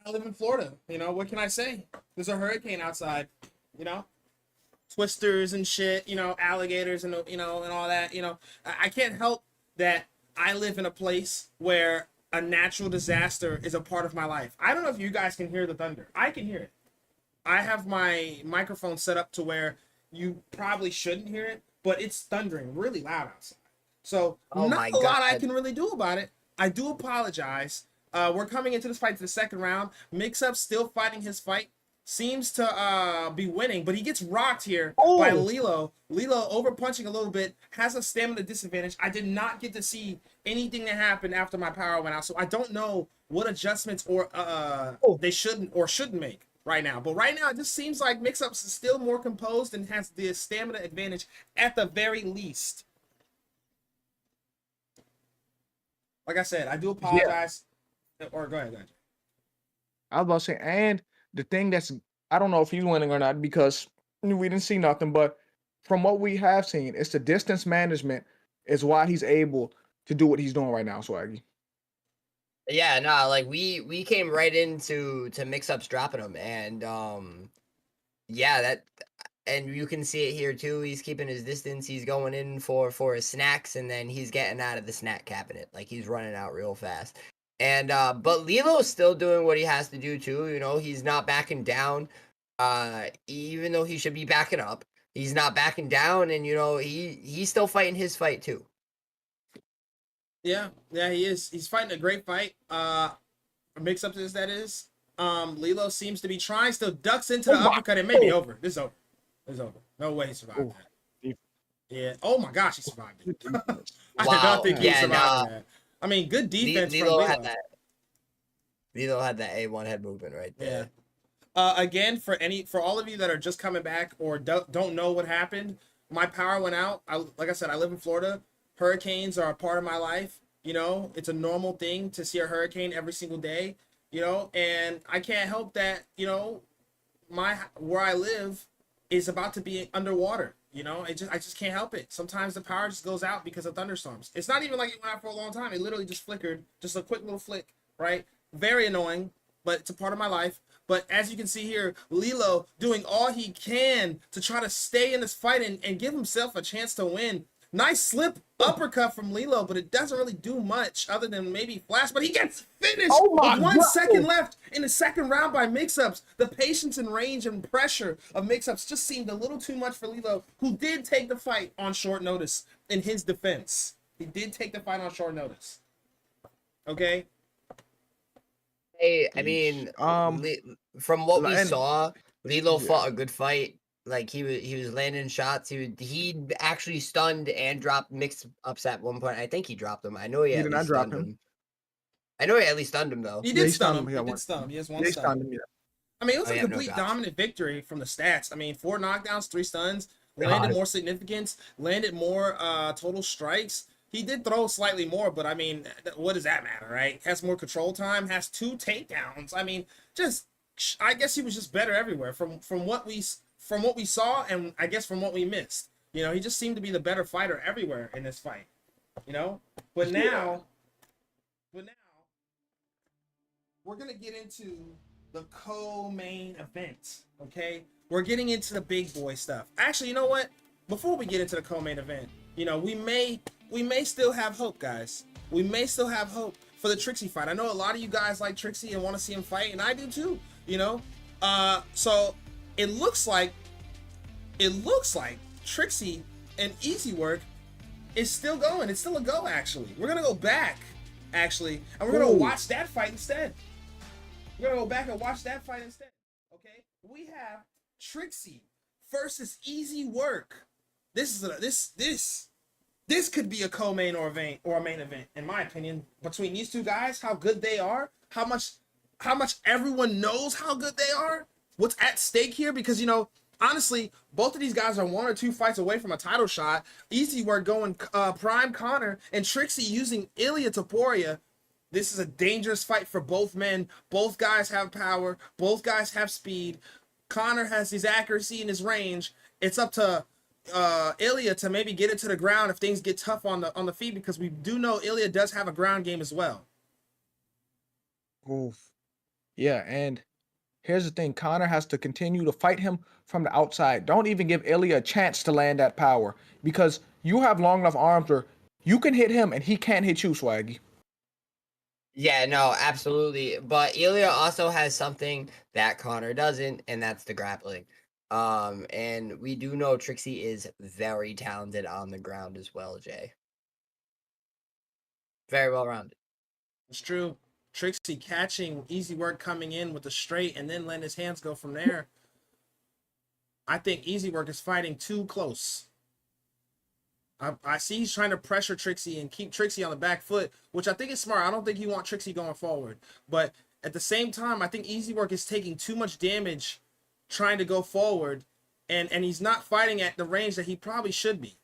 I live in Florida. What can I say? There's a hurricane outside. You know, twisters and shit. Alligators and and all that. I can't help that I live in a place where a natural disaster is a part of my life. I don't know if you guys can hear the thunder. I can hear it. I have my microphone set up to where you probably shouldn't hear it, but it's thundering really loud outside. So Oh not my a lot I God. can really do about it. I do apologize. We're coming into this fight to the second round. Mix Up still fighting his fight. Seems to be winning, but he gets rocked here by Oh, Lilo. Lilo over punching a little bit, has a stamina disadvantage. I did not get to see anything that happened after my power went out, so I don't know what adjustments or oh, they shouldn't make right now. But right now, it just seems like Mix Up is still more composed and has the stamina advantage at the very least. Like I said, I do yeah. apologize. Or go ahead, go ahead. I was about to say, and the thing that's, I don't know if he's winning or not because we didn't see nothing, but from what we have seen, it's the distance management is why he's able to do what he's doing right now, Swaggy. Yeah, no, like we came right into Mix Ups dropping him, and yeah, and you can see it here too. He's keeping his distance. He's going in for his snacks, and then he's getting out of the snack cabinet. Like he's running out real fast. And but Lilo's still doing what he has to do too. He's not backing down. Even though he should be backing up, he's not backing down, and he's still fighting his fight too. Yeah, he is. He's fighting a great fight. Mix Up this that is. Lilo seems to be trying, still ducks into the Oh my, uppercut. It may be oh, over. This is over. It's over. No way he survived oh, that. deep, Yeah. Oh my gosh, he survived deep, it. deep. I did not Wow. think he was Yeah, nah. surviving that. I mean, good defense from Lilo had Lilo. that. Lilo had that A1 head movement right Yeah. there. Again, for all of you that are just coming back or don't know what happened, my power went out. Like I said, I live in Florida. Hurricanes are a part of my life. It's a normal thing to see a hurricane every single day. And I can't help that. My where I live is about to be underwater. I just can't help it. Sometimes the power just goes out because of thunderstorms. It's not even like it went out for a long time. It literally just flickered, just a quick little flick, right? Very annoying, but it's a part of my life. But as you can see here, Lilo doing all he can to try to stay in this fight and give himself a chance to win. Nice slip uppercut from Lilo, but it doesn't really do much other than maybe flash. But he gets finished Oh with my 1 second God. left in the second round by Mix-Ups. The patience and range and pressure of Mix-Ups just seemed a little too much for Lilo, who did take the fight on short notice in his defense. He did take the fight on short notice. Okay? Hey, I Yeesh. mean, from what we And saw, Lilo yeah, fought a good fight. Like he was landing shots. He actually stunned and dropped Mix Ups at one point. I think he dropped him. I know he he at did not least drop stunned him. him. I know he at least stunned him though. He Yeah, did he stun stunned him. him. He Yeah, did stun him. He has yeah, one he stun. stunned him. Yeah. I mean, it was Oh a yeah, no complete drops. dominant victory from the stats. I mean, 4 knockdowns, 3 stuns, landed God. more significance, landed more total strikes. He did throw slightly more, but I mean, what does that matter, right? Has more control time, has 2 takedowns. I mean, just I guess he was just better everywhere from what we saw, and I guess from what we missed. He just seemed to be the better fighter everywhere in this fight. You know, but Yeah. now, but now we're gonna get into the co-main event. Okay, we're getting into the big boy stuff. Actually, you know what? Before we get into the co-main event, we may still have hope, guys. We may still have hope for the Trixie fight. I know a lot of you guys like Trixie and want to see him fight, and I do too. So it looks like Trixie and Easy Work is still going. It's still a go. Actually, we're gonna go back. Actually, and we're gonna Ooh. watch that fight instead. We're gonna go back and watch that fight instead. Okay, we have Trixie versus Easy Work. This could be a co-main or a main event, in my opinion. Between these two guys, how good they are, how much everyone knows how good they are, what's at stake here, because honestly, both of these guys are 1 or 2 fights away from a title shot. Easy Work going Prime Connor, and Trixie using Ilya Taporia. This is a dangerous fight for both men. Both guys have power. Both guys have speed. Connor has his accuracy and his range. It's up to Ilya to maybe get it to the ground if things get tough on the feet, because we do know Ilya does have a ground game as well. Oof. Yeah, and here's the thing, Connor has to continue to fight him from the outside. Don't even give Ilya a chance to land that power because you have long enough arms where you can hit him and he can't hit you, Swaggy. Yeah, no, absolutely. But Ilya also has something that Connor doesn't, and that's the grappling. And we do know Trixie is very talented on the ground as well, Jay. Very well rounded. It's true. Trixie catching easy work coming in with the straight and then letting his hands go from there. I think easy work is fighting too close. I see he's trying to pressure Trixie and keep Trixie on the back foot, which I think is smart. I don't think you want Trixie going forward. But at the same time, I think easy work is taking too much damage trying to go forward. And he's not fighting at the range that he probably should be.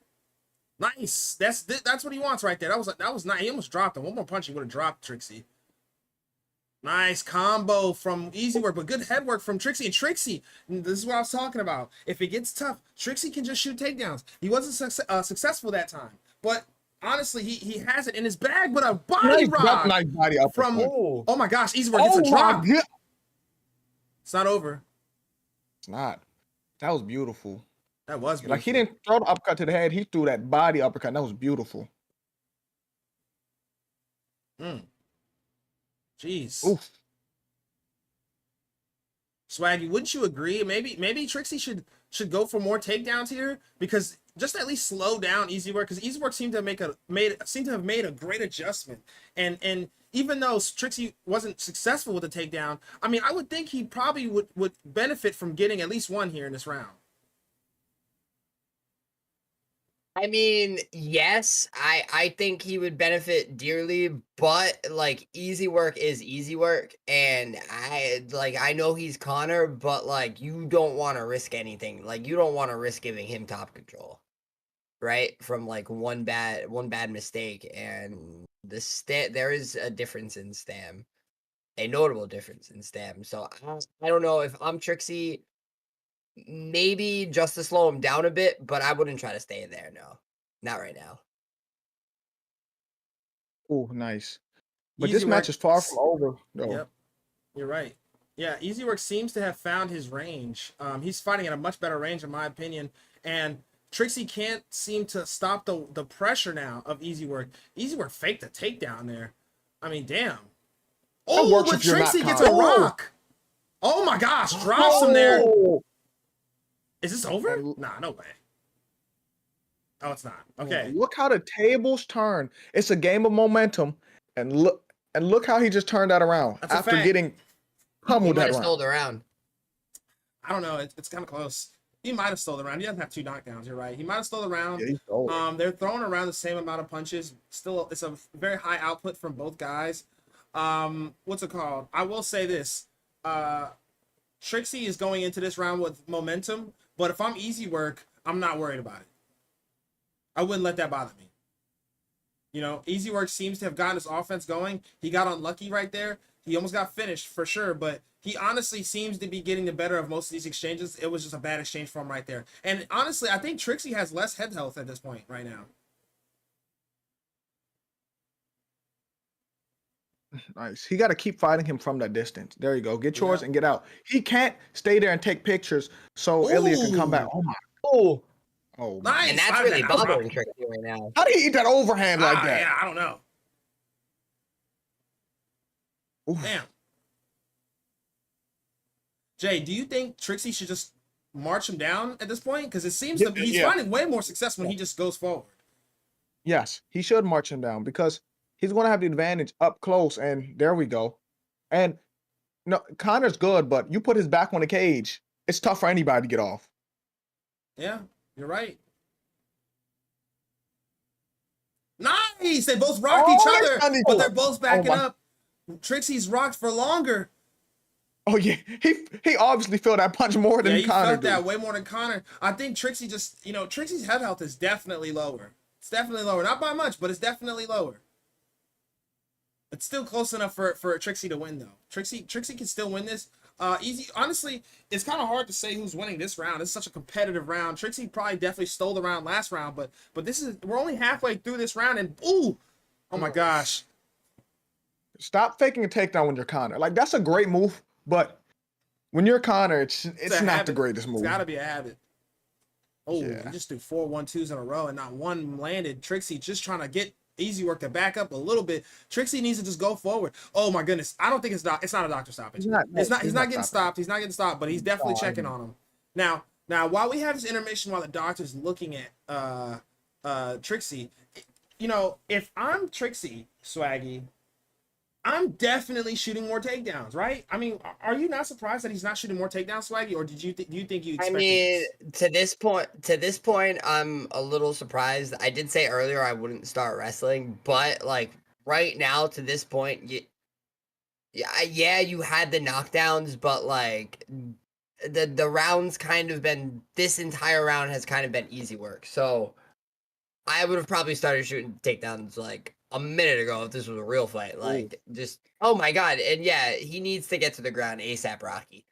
Nice. That's what he wants right there. That was nice. He almost dropped him. One more punch, he would have dropped Trixie. Nice combo from easy work, but good head work from Trixie. And Trixie, this is what I was talking about. If it gets tough, Trixie can just shoot takedowns. He wasn't successful that time, but honestly, he has it in his bag. But a body rock nice body up from Oh. oh my gosh, easy work gets a drop. It's not over. It's not. That was beautiful. That was beautiful. Like he didn't throw the uppercut to the head. He threw that body uppercut. That was beautiful. Jeez. Oof. Swaggy, wouldn't you agree? Maybe Trixie should go for more takedowns here, because just at least slow down easy work, because easy work seemed to have made a great adjustment. And even though Trixie wasn't successful with the takedown, I mean, I would think he probably would benefit from getting at least one here in this round. I mean, yes, I think he would benefit dearly, but like easy work is easy work, and I know he's Connor, but like you don't want to risk anything. Like you don't want to risk giving him top control, right? From like one bad mistake, and there is a difference in stam, a notable difference in stam. So I don't know if I'm Trixie. Maybe just to slow him down a bit, but I wouldn't try to stay there. No, not right now. Oh, nice. But Easy this match work- is far from over. No. Yep, you're right. Yeah, easy work seems to have found his range. He's fighting at a much better range, in my opinion, and Trixie can't seem to stop the pressure now of easy work. Easy work faked the takedown there. I mean, damn. Oh, works but if you're not Trixie gets a Connor. rock. Oh my gosh, drops him there. Oh! Is this over? And- Nah, no way. Oh, it's not. Okay. Look how the tables turn. It's a game of momentum, and look how he just turned that around That's a after fact. getting He pummeled might that have round. stole the round. I don't know. It's kind of close. He might have stole the round. He doesn't have 2 knockdowns. You're right. He might have stole the round. Yeah, he stole it. They're throwing around the same amount of punches. Still, it's a very high output from both guys. What's it called? I will say this. Trixie is going into this round with momentum, but if I'm easy work, I'm not worried about it. I wouldn't let that bother me. You know, easy work seems to have gotten his offense going. He got unlucky right there. He almost got finished for sure, but he honestly seems to be getting the better of most of these exchanges. It was just a bad exchange for him right there. And honestly, I think Trixie has less head health at this point right now. Nice. He got to keep fighting him from that distance. There you go. Get yours Yeah. and get out. He can't stay there and take pictures so Ilya can come back. Oh my. Oh, Oh, Nice. and that's I- really I- bothering Trixie right now. how did he eat that overhand like that? Yeah, I don't know. Oof. Damn. Jay, do you think Trixie should just march him down at this point? Because it seems Yeah, he's yeah. finding way more success when he just goes forward. Yes, he should march him down because he's going to have the advantage up close. And there we go. And no, Connor's good, but you put his back on the cage, it's tough for anybody to get off. Yeah, you're right. Nice! They both rocked Oh, each they're other, stunning. but they're both backing my- up. Trixie's rocked for longer. Oh yeah, he obviously felt that punch more than Yeah, he Connor felt did. that way more than Connor. I think Trixie just, Trixie's head health is definitely lower. It's definitely lower. Not by much, but it's definitely lower. It's still close enough for Trixie to win, though. Trixie can still win this. Easy. Honestly, it's kind of hard to say who's winning this round. It's such a competitive round. Trixie probably definitely stole the round last round, but we're only halfway through this round, and ooh, oh my gosh, stop faking a takedown when you're Connor. Like that's a great move, but when you're Connor, it's a not habit. the greatest move. It's got to be a habit. Oh, Yeah. he just threw 4 1-2s in a row and not one landed. Trixie just trying to get Easy Work to back up a little bit. Trixie needs to just go forward. Oh my goodness. I don't think it's not a doctor stoppage. He's not getting stopped. He's not getting stopped, but he's definitely checking on him. Now while we have this intermission while the doctor's looking at Trixie, you know, if I'm Trixie, Swaggy, I'm definitely shooting more takedowns, right? I mean, are you not surprised that he's not shooting more takedowns, Swaggy, or do you think you expected I mean, this? to this point, I'm a little surprised. I did say earlier I wouldn't start wrestling, but like right now to this point, yeah, you had the knockdowns, but like the rounds kind of been, this entire round has kind of been easy work. So I would have probably started shooting takedowns like a minute ago if this was a real fight. Like, just, oh my God. And yeah, he needs to get to the ground ASAP, Rocky.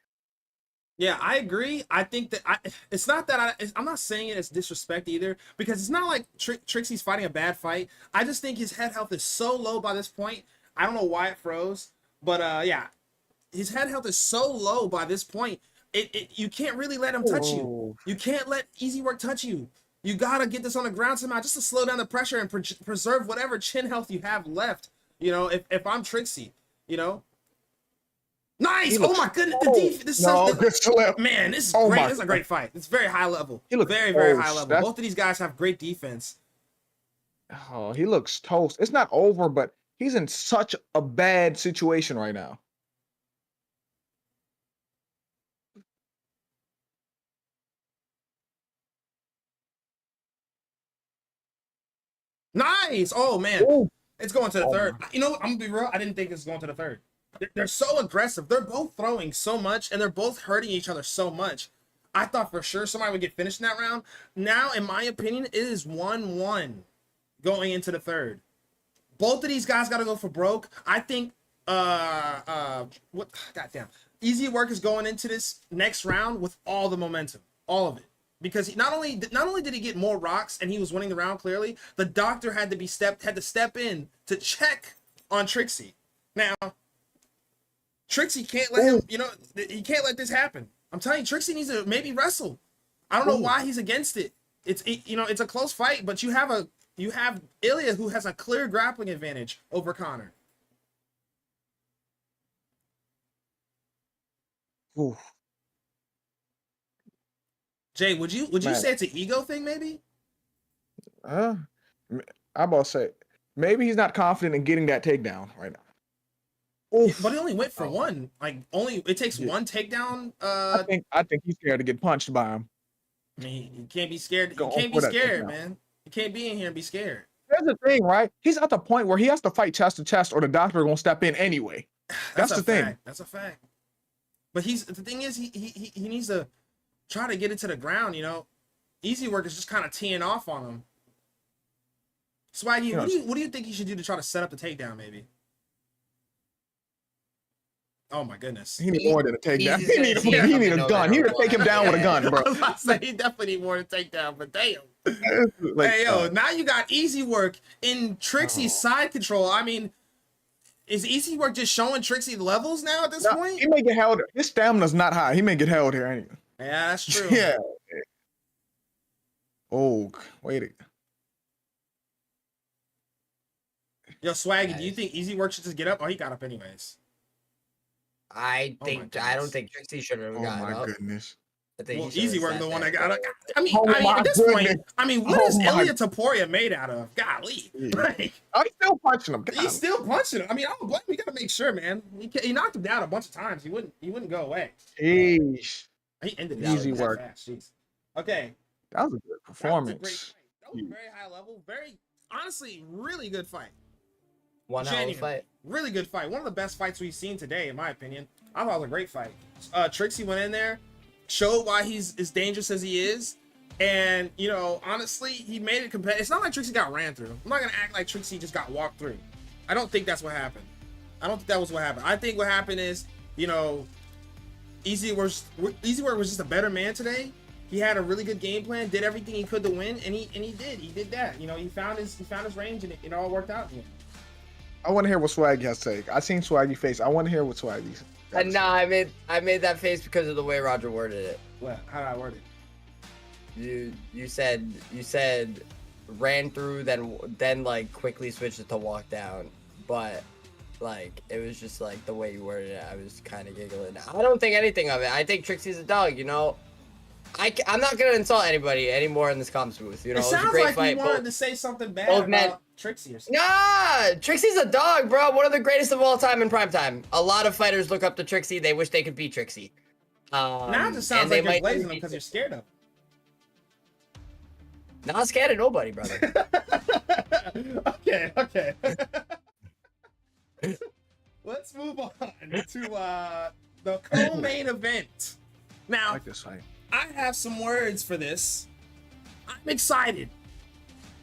Yeah, I agree. I think that it's not that I'm not saying it as disrespect either, because it's not like Trixie's fighting a bad fight. I just think his head health is so low by this point. I don't know why it froze, but yeah, his head health is so low by this point. You can't really let him touch you. You can't let Easy Work touch you. You gotta get this on the ground somehow just to slow down the pressure and preserve whatever chin health you have left. You know, if I'm Trixie, you know. Nice! Oh my goodness, good slip. Man, this is great. This is a great fight. It's very high level. Very, very high level. Both of these guys have great defense. Oh, he looks toast. It's not over, but he's in such a bad situation right now. Nice! Oh man, it's going to the third. My. You know what? I'm gonna be real. I didn't think this was going to the third. They're so aggressive. They're both throwing so much, and they're both hurting each other so much. I thought for sure somebody would get finished in that round. Now, in my opinion, it is 1-1 going into the third. Both of these guys got to go for broke. I think goddamn, Easy Work is going into this next round with all the momentum, all of it, because he not only did he get more rocks and he was winning the round clearly, the doctor had to step in to check on Trixie. Now, Trixie can't let him, you know, he can't let this happen. I'm telling you, Trixie needs to maybe wrestle. I don't know why he's against it. You know, it's a close fight, but you have Ilya, who has a clear grappling advantage over Connor. Ooh. Jay, would you say it's an ego thing, maybe? I'm about to say maybe he's not confident in getting that takedown right now. But he only went for one. Like it takes one takedown. I think he's scared to get punched by him. I mean, you can't be scared. You can't be scared, man. You can't be in here and be scared. There's the thing, right? He's at the point where he has to fight chest to chest, or the doctor gonna step in anyway. That's the thing. That's a fact. But the thing is, he needs to try to get it to the ground. You know, Easy Work is just kind of teeing off on him. Swaggy, what do you think he should do to try to set up the takedown? Maybe. Oh my goodness. He need more than a takedown. He need a gun. He need to take him down with a gun, bro. I was about to say, he definitely need more than a takedown, but damn. Hey, yo, now you got Easy Work in Trixie's side control. I mean, is Easy Work just showing Trixie levels now at this point? He may get held. His stamina's not high. He may get held here anyway. Yeah, that's true. Yeah. Oh, wait. Yo, Swaggy, do you think Easy Work should just get up? Oh, he got up anyways. I don't think Trixie should have gotten up. Oh my goodness. I think Easy Work the one that got up. I mean, at this point, what is Ilya Taporia made out of? Golly. Like, he's still punching him. He's still punching him. I mean, I don't blame him. You gotta make sure, man. He knocked him down a bunch of times. He wouldn't go away. Jeez. He ended Easy Work. Fast. Jeez. Okay. That was a good performance. That was a very high level. Very, honestly, really good fight. One hell of a fight. Really good fight. One of the best fights we've seen today, in my opinion. I thought it was a great fight. Trixie went in there, showed why he's as dangerous as he is, and you know, honestly, he made it competitive. It's not like Trixie got ran through. I'm not gonna act like Trixie just got walked through. I don't think that's what happened. I don't think that was what happened. I think what happened is, you know, Easy Work was just a better man today. He had a really good game plan, did everything he could to win, and he did that. You know, he found his range, and it all worked out. I want to hear what Swaggy has to say. I seen Swaggy face. I want to hear what Swaggy's. Nah, I made that face because of the way Roger worded it. What? How did I word it? You said ran through, then like quickly switched it to walk down, but like it was just like the way you worded it. I was kind of giggling. I don't think anything of it. I think Trixie's a dog. You know, I'm not gonna insult anybody anymore in this comms booth. You know, It it was a sounds great like fight. you wanted to say something bad both about men- Trixie or something. Nah, Trixie's a dog, bro. One of the greatest of all time in primetime. A lot of fighters look up to Trixie. They wish they could beat Trixie. Now it just sounds and like they you're might blazing them beat because her. you're scared of Not scared of nobody, brother. them. Okay. Let's move on to the co-main event. I Now, like this fight. I have some words for this. I'm excited.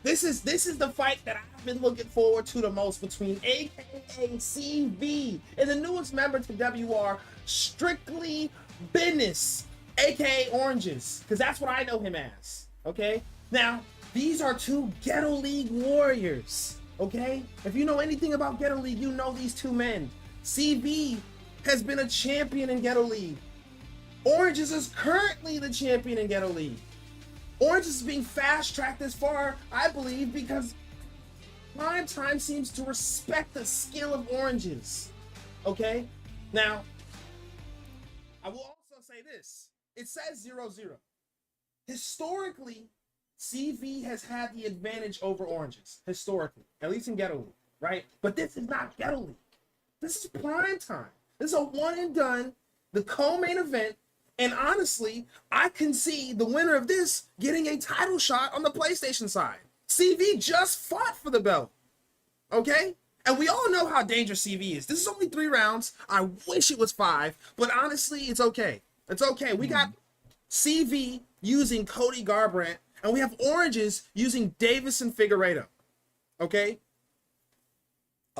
This is the fight that I've been looking forward to the most between AKA CV and the newest member to WR, Strictly Business, AKA Oranges, because that's what I know him as. Okay? Now, these are two Ghetto League warriors. Okay? If you know anything about Ghetto League, you know these two men. CV has been a champion in Ghetto League. Oranges is currently the champion in Ghetto League. Orange is being fast-tracked this far, I believe, because PrimeTime seems to respect the skill of Oranges. Okay? Now, I will also say this. It says 0-0. Historically, CV has had the advantage over Oranges. Historically. At least in Ghetto League, right? But this is not Ghetto League. This is PrimeTime. This is a one-and-done, the co-main event. And honestly, I can see the winner of this getting a title shot on the PlayStation side. CV just fought for the belt. Okay? And we all know how dangerous CV is. This is only 3 rounds. I wish it was 5, but honestly, it's okay. It's okay. We got CV using Cody Garbrandt, and we have Oranges using Davison Figueiredo. Okay?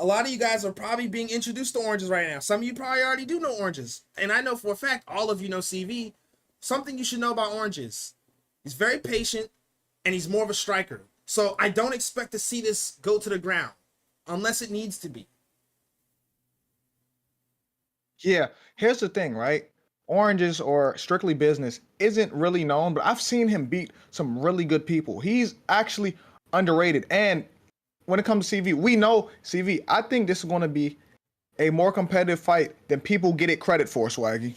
A lot of you guys are probably being introduced to Oranges right now. Some of you probably already do know Oranges. And I know for a fact, all of you know CV. Something you should know about Oranges. He's very patient, and he's more of a striker. So I don't expect to see this go to the ground, unless it needs to be. Yeah, here's the thing, right? Oranges or Strictly Business isn't really known, but I've seen him beat some really good people. He's actually underrated. And when it comes to CV, we know CV. I think this is going to be a more competitive fight than people get it credit for, Swaggy.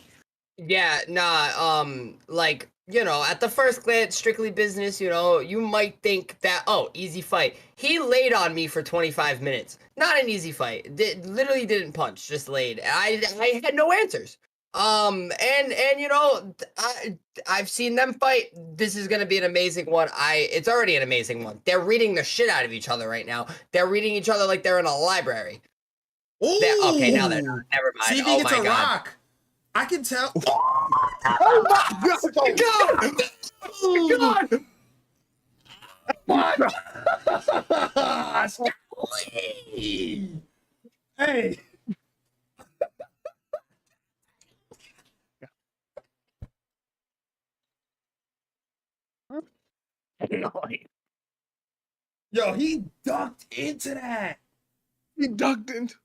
Yeah, nah, like, you know, at the first glance, Strictly Business, you know, you might think that, oh, easy fight. He laid on me for 25 minutes. Not an easy fight. Literally didn't punch, just laid. I had no answers. And you know, I've seen them fight. This is gonna be an amazing one. It's already an amazing one. They're reading the shit out of each other right now. They're reading each other like they're in a library. Okay, now they're not. Never mind. CV Oh gets my a god. rock. I can tell. Oh my God! God! Hey. Yo, he ducked into that. He ducked into.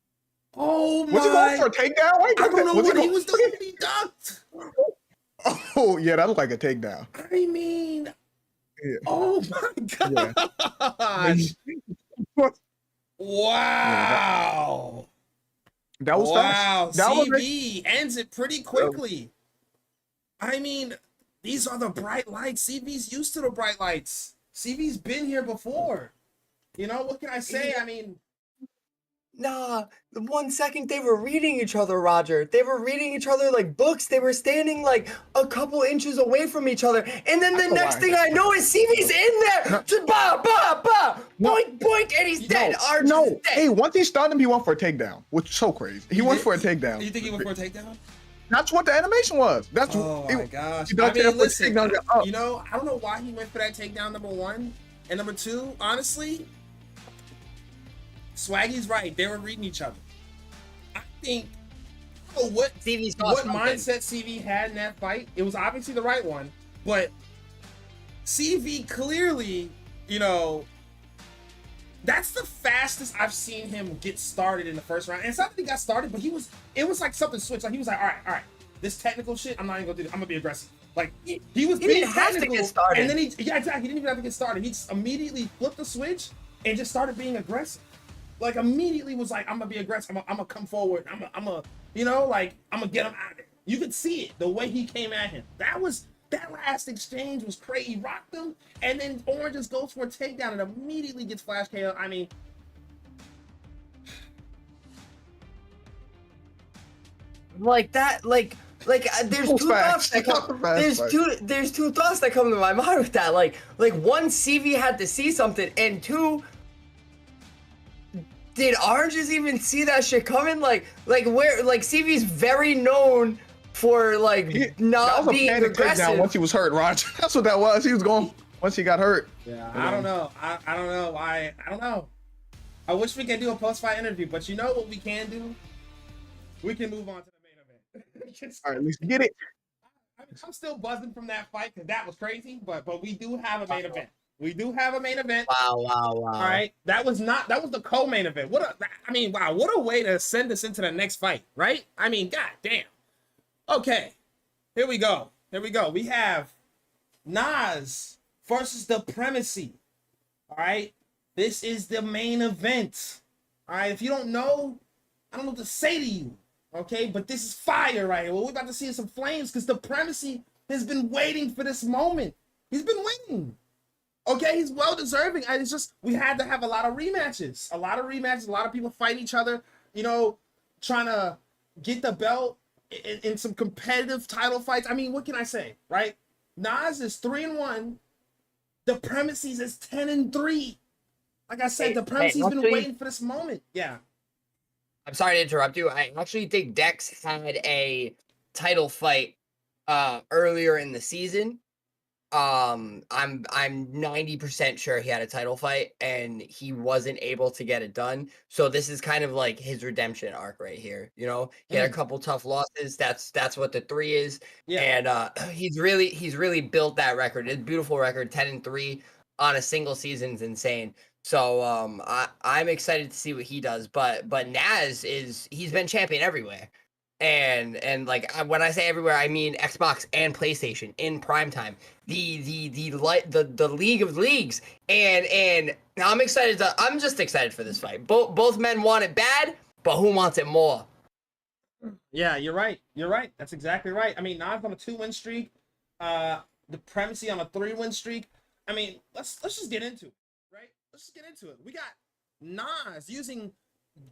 Oh Was he going my! for a takedown? Wait, I don't know what he going- was doing, but he ducked. Oh yeah, that looked like a takedown. I mean, Yeah. oh my gosh! Wow! That was Wow! fast. That was CV ends it pretty quickly. I mean, these are the bright lights. CV's used to the bright lights. CV's been here before. You know, what can I say? I mean, Nah, the 1 second they were reading each other, Roger. They were reading each other like books. They were standing like a couple inches away from each other. And then the next thing I know is CV's in there. Just bah, bah, bah. Boink, boink, and he's dead. Arch is dead. Hey, once he stunned him, he went for a takedown, which is so crazy. He went for a takedown. you think he went for a takedown? That's what the animation was. That's Oh he- my gosh! he I ducked in mean, for a listen. takedown, oh. You know, I don't know why he went for that takedown. Number 1 and number 2. Honestly, Swaggy's right. They were reading each other. I think. I don't know what CV saw what something. mindset CV had in that fight. It was obviously the right one, but CV clearly, you know, That's the fastest I've seen him get started in the first round. And it's not that he got started, but it was like something switched. Like he was like, all right, this technical shit, I'm not even gonna do this. I'm gonna be aggressive. Like he was being didn't have to technical, get started. and then exactly. He didn't even have to get started. He just immediately flipped the switch and just started being aggressive. Like immediately was like, I'm gonna be aggressive. I'm gonna come forward. I'm gonna get him out of there. You could see it the way he came at him. That last exchange was crazy. He rocked him, and then Orange just goes for a takedown and immediately gets flash KO. I mean, like that, there's two thoughts that come. There's two thoughts that come to my mind with that. Like one, CV had to see something, and two, did Oranges even see that shit coming? Like CV's very known for not being aggressive. Once he was hurt, Roger. That's what that was. He was going once he got hurt. Yeah, I don't know. I don't know why. I don't know. I wish we could do a post-fight interview, but you know what we can do? We can move on to the main event. All right, let's get it. I'm still buzzing from that fight because that was crazy, but we do have a main event. We do have a main event. Wow. All right, that was the co-main event. What a way to send us into the next fight, right? I mean, god damn. Okay, here we go. We have Nas versus Dexpremacy. All right, this is the main event. All right, if you don't know, I don't know what to say to you. Okay, but this is fire right here. Well, we're about to see some flames because Dexpremacy has been waiting for this moment. He's been waiting. Okay, he's well deserving. It's just we had to have a lot of rematches. A lot of people fighting each other, trying to get the belt in some competitive title fights. I mean, what can I say, right? Nas is 3-1. Dexpremacy is 10-3. Like I said, Dexpremacy's been waiting for this moment. Yeah. I'm sorry to interrupt you. I actually think Dex had a title fight earlier in the season. I'm 90% sure he had a title fight and he wasn't able to get it done. So this is kind of like his redemption arc right here. He had a couple tough losses. That's what the 3 is. Yeah. And he's really built that record. It's a beautiful record. 10-3 on a single season is insane. So I'm excited to see what he does. But Naz he's been champion everywhere. And when I say everywhere, I mean Xbox and PlayStation in PrimeTime, the league of leagues, and I'm just excited for this fight. Both men want it bad, but who wants it more? Yeah, you're right. That's exactly right. I mean, Nas on a 2-win streak, Dexpremacy on a 3-win streak. I mean, let's just get into it, right? Let's just get into it. We got Nas using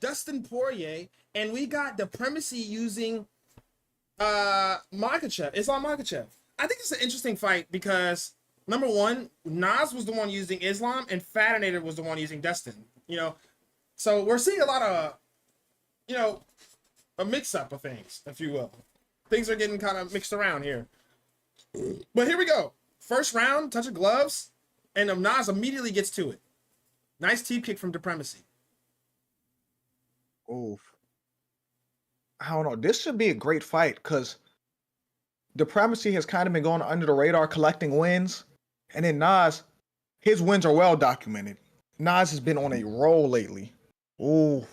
Dustin Poirier, and we got Dexpremacy using Islam Makhachev. I think it's an interesting fight because number one, Nas was the one using Islam, and Fatinator was the one using Dustin. So we're seeing a lot of, a mix-up of things, if you will. Things are getting kind of mixed around here. But here we go. First round, touch of gloves, and Nas immediately gets to it. Nice teep kick from Dexpremacy. Oof. I don't know. This should be a great fight because Dexpremacy has kind of been going under the radar, collecting wins. And then Nas, his wins are well documented. Nas has been on a roll lately. Ooh.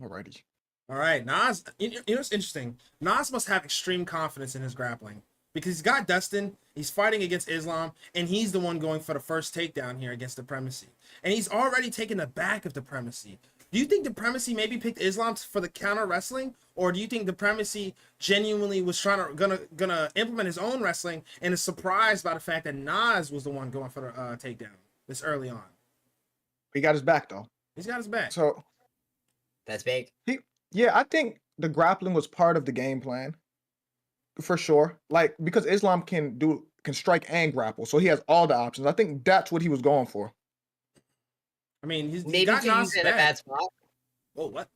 Alrighty. All right. Nas, what's interesting? Nas must have extreme confidence in his grappling because he's got Dustin, he's fighting against Islam, and he's the one going for the first takedown here against Dexpremacy. And he's already taken the back of Dexpremacy. Do you think Dexpremacy maybe picked Islam for the counter wrestling, or do you think Dexpremacy genuinely was gonna implement his own wrestling and is surprised by the fact that Nas was the one going for the takedown this early on? He got his back though. He's got his back. So that's big. I think the grappling was part of the game plan, for sure. Because Islam can strike and grapple, so he has all the options. I think that's what he was going for. I mean, maybe to use it in a bad spot. Oh, what?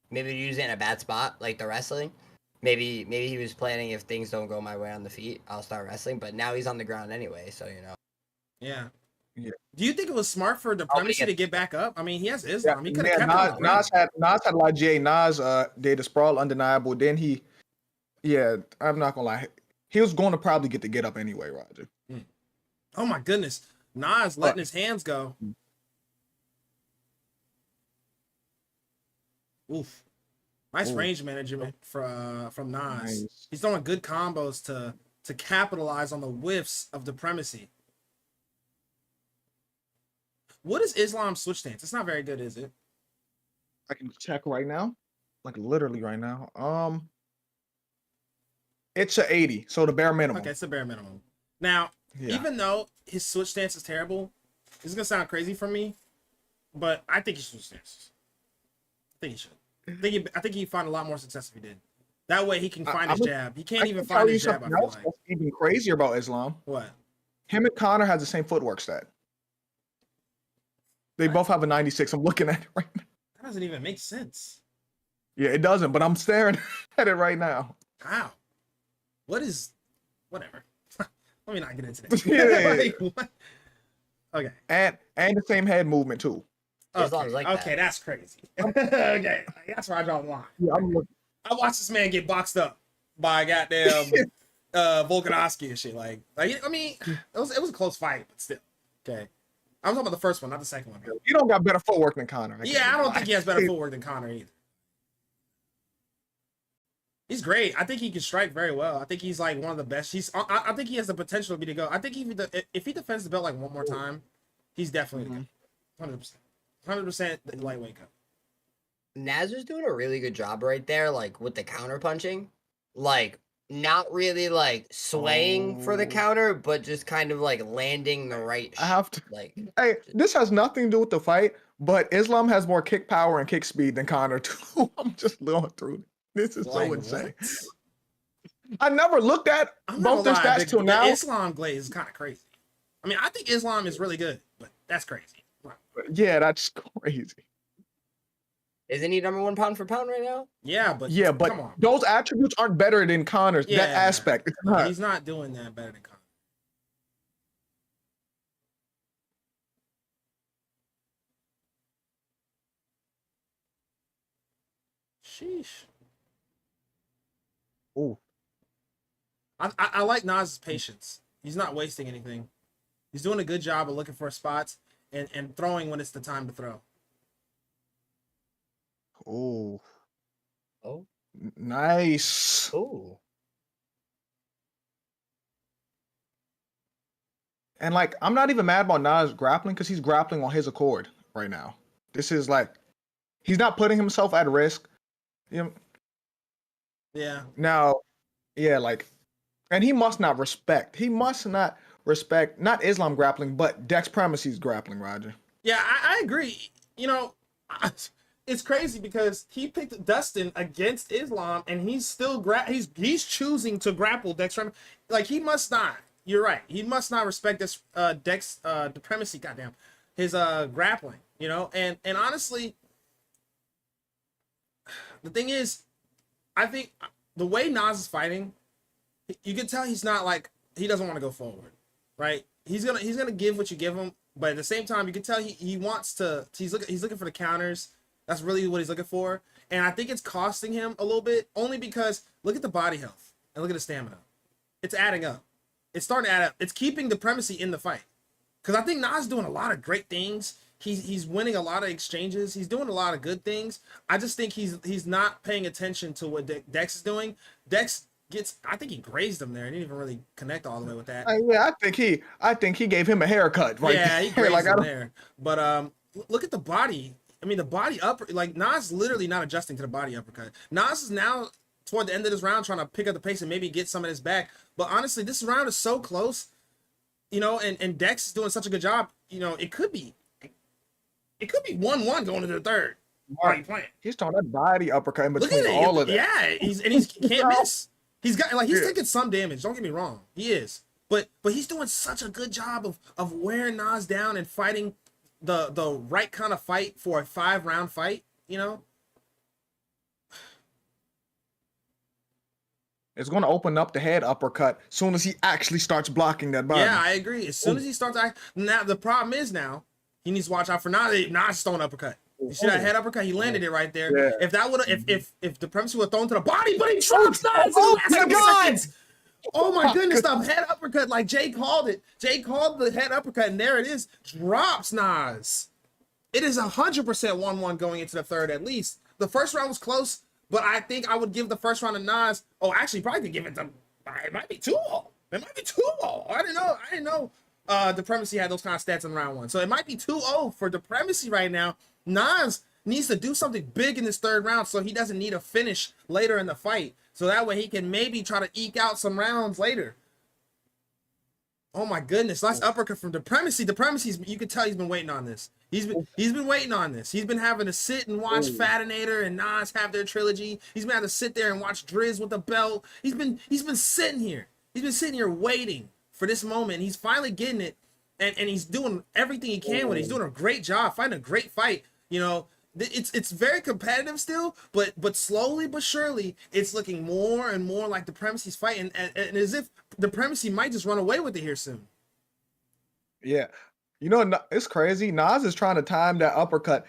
Maybe to use it in a bad spot, like the wrestling. Maybe he was planning, if things don't go my way on the feet, I'll start wrestling. But now he's on the ground anyway, so Yeah. Do you think it was smart for Dexpremacy to get back up? I mean, he has Islam. He could have kept Nas had Lajie. Nas did a sprawl undeniable. Then I'm not gonna lie. He was going to probably get up anyway, Roger. Oh my goodness. Nas letting his hands go. Oof. Nice Ooh. range management from Nas. Nice. He's throwing Ooh. range management from Nas. Nice. He's throwing good combos to capitalize on the whiffs of Dexpremacy. What is Islam's switch stance? It's not very good, is it? I can check right now, like literally right now. It's a 80, so the bare minimum. Okay, it's the bare minimum. Now, even though his switch stance is terrible, this is gonna sound crazy for me, but I think he should switch stances. I think he should. I think he'd find a lot more success if he did. That way he can find his jab. He can't even find his jab, I feel like. That's even crazier about Islam. What? Him and Connor has the same footwork stat. They both have a 96. I'm looking at it right now. That doesn't even make sense. Yeah, it doesn't, but I'm staring at it right now. How? What is... Whatever. Let me not get into that. Yeah. Like, okay. And the same head movement, too. Okay, like okay, that's crazy. Okay, that's where I draw the line. Yeah, I watched this man get boxed up by goddamn Volkanovski and shit. Like I mean, it was a close fight, but still. Okay. I'm talking about the first one, not the second one. You don't got better footwork than Connor. I don't think he has better footwork than Connor either. He's great. I think he can strike very well. I think he's like one of the best. I think he has the potential to be to go. I think if he defends the belt like one more time, he's definitely 100%. 100% lightweight cup. Nazar's doing a really good job right there, like with the counter punching. Like, not really like swaying for the counter, but just kind of like landing the right I have to like. Hey, this has nothing to do with the fight, but Islam has more kick power and kick speed than Connor too. I'm just going through it. This is so insane. I never looked at both their stats till now. The Islam glaze is kind of crazy. I mean, I think Islam is really good, but that's crazy. Yeah, that's crazy. Isn't he #1 pound for pound right now? Yeah, but come on. Those attributes aren't better than Connor's. Yeah, that aspect. It's not. He's not doing that better than Connor. Sheesh. Ooh. I like Nas's patience. He's not wasting anything. He's doing a good job of looking for spots and throwing when it's the time to throw. Oh. Oh. Nice. Oh. And like, I'm not even mad about Nas grappling because he's grappling on his accord right now. This is like, he's not putting himself at risk. You know? Yeah. Now, yeah, like, and he must not respect not Islam grappling, but Dexpremacy's grappling, Roger. Yeah, I agree. You know, it's crazy because he picked Dustin against Islam, and he's still he's choosing to grapple Dexpremacy. Like, he must not. You're right. He must not respect this Dexpremacy. Goddamn, his grappling. You know, and honestly, the thing is, I think the way Nas is fighting, you can tell he's not like, he doesn't want to go forward, right? He's gonna give what you give him, but at the same time, you can tell he wants to. He's looking for the counters. That's really what he's looking for, and I think it's costing him a little bit, only because look at the body health and look at the stamina. It's adding up. It's starting to add up. It's keeping Dexpremacy in the fight, because I think Nas is doing a lot of great things. He's winning a lot of exchanges. He's doing a lot of good things. I just think he's not paying attention to what Dex is doing. Dex I think he grazed him there. He didn't even really connect all the way with that. Yeah, I think he gave him a haircut right yeah, there. he grazed him there. But look at the body. I mean, the body upper, like, Nas literally not adjusting to the body uppercut. Nas is now toward the end of this round trying to pick up the pace and maybe get some of this back. But honestly, this round is so close, you know, and Dex is doing such a good job. You know, it could be 1-1 going into the third. Are you playing? He's throwing that body uppercut in between all of that. Yeah, he can't miss. He's got he's taking some damage. Don't get me wrong, he is. But he's doing such a good job of wearing Nas down and fighting the right kind of fight for a 5-round fight. You know, it's going to open up the head uppercut as soon as he actually starts blocking that body. Yeah, I agree. As soon as he starts, now the problem is he needs to watch out for Nas throwing uppercut. You see that head uppercut? He landed it right there. Yeah. If that would if Dexpremacy would have thrown to the body, but he drops Nas. Oh my God! Oh my goodness, the head uppercut, like Jay called it. Jay called the head uppercut, and there it is. Drops Nas. It is 100% 1-1 going into the third at least. The first round was close, but I think I would give the first round to Nas. Oh, actually, probably could give it to. It might be 2-0. It might be 2-0. I didn't know. Dexpremacy had those kind of stats in round 1, so it might be 2-0 for Dexpremacy right now. Nas needs to do something big in this third round, so he doesn't need a finish later in the fight. So that way he can maybe try to eke out some rounds later. Oh my goodness, nice uppercut from Dexpremacy. Dexpremacy's, you can tell he's been waiting on this. He's been waiting on this. He's been having to sit and watch Fatinator and Nas have their trilogy. He's been having to sit there and watch Driz with the belt. He's been sitting here. He's been sitting here waiting for this moment. He's finally getting it, and he's doing everything he can with it. He's doing a great job, fighting a great fight. You know, it's very competitive still, but slowly but surely, it's looking more and more like Dexpremacy's fight, and as if Dexpremacy might just run away with it here soon. Yeah. You know, it's crazy. Nas is trying to time that uppercut.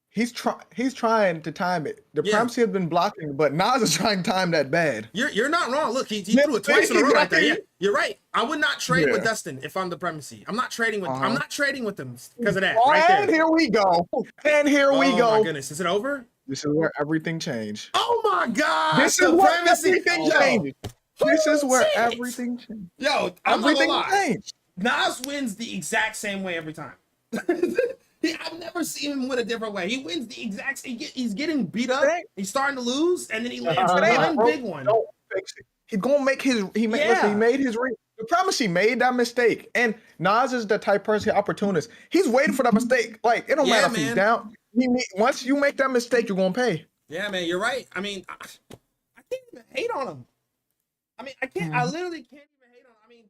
He's trying to time it. Dexpremacy has been blocking, but Nas is trying to time that bad. You're not wrong. Look, he threw it twice in a row right there. Yeah, you're right. I would not trade with Dustin if I'm Dexpremacy. I'm not trading with I'm not trading with him because of that. Right there. And here we go. And here we go. Oh my goodness. Is it over? This is where everything changed. Oh my God. This is where everything changed. This is where everything changed. Yo, I'm not gonna lie. Changed. Nas wins the exact same way every time. I've never seen him win a different way. He wins the exact same. He's getting beat up. He's starting to lose, and then he lands one big one. Don't fix it. He's gonna make his. He made his ring. Dexpremacy made that mistake, and Nas is the type person, opportunist. He's waiting for that mistake. Like, it don't matter if he's down. Once you make that mistake, you're gonna pay. Yeah, man, you're right. I mean, I can't even hate on him. I mean, I can't. I literally can't even hate on him. I mean,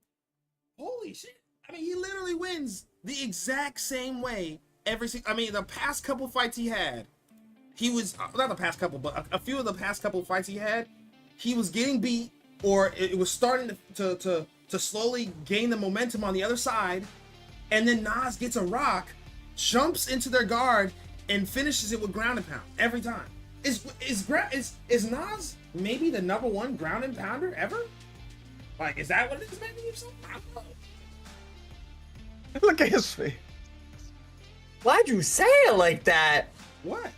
holy shit. I mean, he literally wins the exact same way every single. I mean, the past couple fights he had, he was not the past couple, but a few of the past couple fights he had, he was getting beat, or it was starting to slowly gain the momentum on the other side, and then Nas gets a rock, jumps into their guard, and finishes it with ground and pound every time. Is Nas maybe the #1 ground and pounder ever? Like, is that what it is? Maybe or something? I don't know. Look at his face. Why'd you say it like that? What?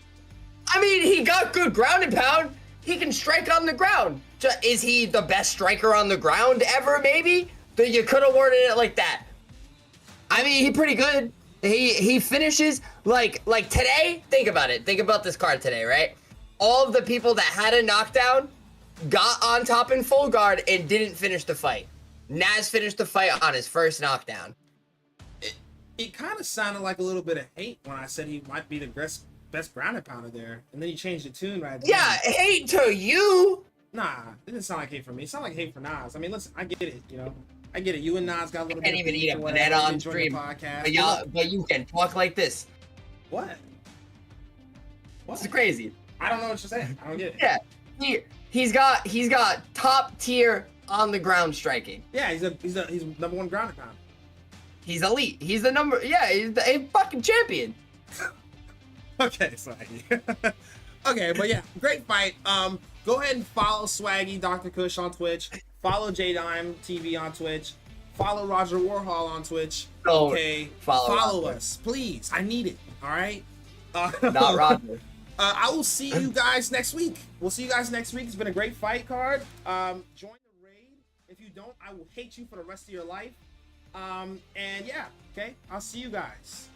I mean, he got good ground and pound. He can strike on the ground. Is he the best striker on the ground ever, maybe? That you could have worded it like that. I mean, he's pretty good. He finishes like today. Think about it. Think about this card today, right? All of the people that had a knockdown got on top in full guard and didn't finish the fight. Nas finished the fight on his first knockdown. It kind of sounded like a little bit of hate when I said he might be the best ground and pounder there, and then he changed the tune right there. Yeah, hate to you. Nah, it didn't sound like hate for me. It sounded like hate for Nas. I mean, listen, I get it, you know. I get it. You and Nas got a little bit. Can't even eat a banana on stream. But you can talk like this. What? This is crazy. I don't know what you're saying. I don't get it. Yeah, he's got top tier on the ground striking. Yeah, he's #1 ground and pound. He's elite. He's the number. Yeah, he's a fucking champion. Okay, Swaggy. Okay, but yeah, great fight. Go ahead and follow Swaggy, Dr. Kush on Twitch. Follow JDime TV on Twitch. Follow Roger Warhol on Twitch. Okay, follow us, please. I need it. All right. Not Roger. I will see you guys next week. We'll see you guys next week. It's been a great fight card. Join the raid. If you don't, I will hate you for the rest of your life. And yeah, okay. I'll see you guys.